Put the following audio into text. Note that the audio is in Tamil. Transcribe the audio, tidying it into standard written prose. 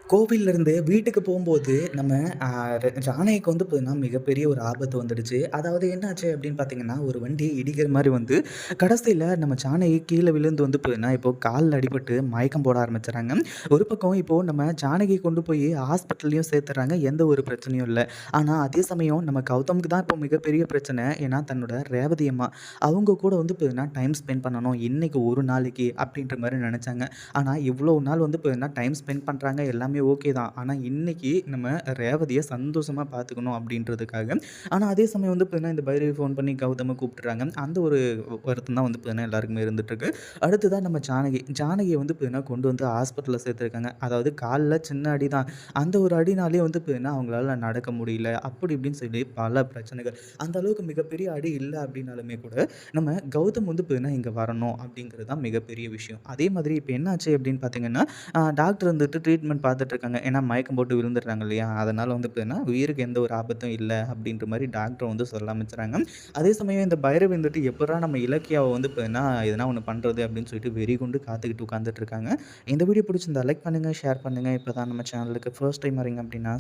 கோவில்லேருந்து வீட்டுக்கு போம்போது நம்ம அ ஜானகிக்கு வந்து பார்த்தீங்கன்னா, மிகப்பெரிய ஒரு ஆபத்து வந்துடுச்சு. அதாவது என்னாச்சு அப்படின்னு பார்த்தீங்கன்னா, ஒரு வண்டி இடிக்கிற மாரி வந்து கடைசியில நம்ம ஜானகி கீழ விழுந்து வந்து பார்த்தீங்கன்னா, இப்போ கால்ல அடிபட்டு மயக்கம் போட ஆரம்பிச்சுறாங்க. ஒரு பக்கம் இப்போ நம்ம ஜானகி கொண்டு போய் ஹாஸ்பிட்டல்லயும் சேர்த்துடுறாங்க. எந்த ஒரு பிரச்சனையும் இல்ல. ஆனா அதே சமயம் நம்ம கௌதமுக்கு தான் இப்போ மிகப்பெரிய பிரச்சனை. ஏன்னா தன்னோட ரேவதி அம்மா, அவங்க கூட வந்து பார்த்தீங்கன்னா, டைம் ஸ்பெண்ட் பண்ணணும். இன்னைக்கு ஒரு நாளைக்கு அப்படின்ற மாரி நெனச்சாங்க. ஆனா இவ்வளோ நாள் வந்து பார்த்தீங்கன்னா, டைம் ஸ்பெண்ட் பண்றாங்க எல்லாமே ஓகே தான். ஆனா இன்னைக்கு நம்ம ரேவதிய சந்தோஷமா பார்த்துக்கணும் அப்படின்றதுக்காக. ஆனா அதே சமயம் வந்து பார்த்தீங்கன்னா, இந்த பைரவி ஃபோன் பண்ணி கௌதம கூப்பிட்டுறாங்க. அந்த ஒரு வருத்தம் தான் வந்து பார்த்தீங்கன்னா, எல்லாருக்குமே இருந்துட்டுருக்கு. அடுத்ததா நம்ம ஜானகி. ஜானகிய வந்து பார்த்தீங்கன்னா, கொண்டு வந்து ஹாஸ்பிட்டல்ல சேர்த்துருக்காங்க. அதாவது கால்ல சின்ன அடி தான். அந்த ஒரு அடினாலேயே வந்து பார்த்தீங்கன்னா, அவங்களால நடக்க முடியல. அப்படி இப்படின்னு சொல்லி பல பிரச்சனைகள். அந்த அளவுக்கு மிகப்பெரிய அடி இல்ல அப்படின்னாலுமே கூட, நம்ம கௌதம் வந்து பார்த்தீங்கன்னா, இங்க வரணும் அப்படிங்கிறது தான் மிகப்பெரிய விஷயம். அதே மாதிரி இப்ப என்னாச்சு அப்படின்னு பார்த்தீங்கன்னா, டாக்டர் வந்துட்டு ட்ரீட்மெண்ட் பார்த்துட்டுருக்காங்க. ஏன்னா மயக்கம் போட்டு விழுந்துடுறாங்க இல்லையா? அதனால வந்து பார்த்தீங்கன்னா, உயிருக்கு எந்த ஒரு ஆபத்தும் இல்ல அப்படின்ற மாரி டாக்டர் வந்து சொல்ல ஆரம்பிச்சுறாங்க. அதே சமயம் இந்த பைரவி வந்துட்டு எப்புட்றா நம்ம இலக்கியாவ வந்து பார்த்தீங்கன்னா, எதனா ஒண்ணு பண்றது அப்படின்னு சொல்லிட்டு வெறி கொண்டு காத்துக்கிட்டு உட்கார்ந்துட்டு இருக்காங்க. இந்த வீடியோ பிடிச்சிருந்தா லைக் பண்ணுங்க, ஷேர் பண்ணுங்க. இப்ப தான் நம்ம சேனலுக்கு ஃபர்ஸ்ட் டைம் வரீங்க அப்படின்னா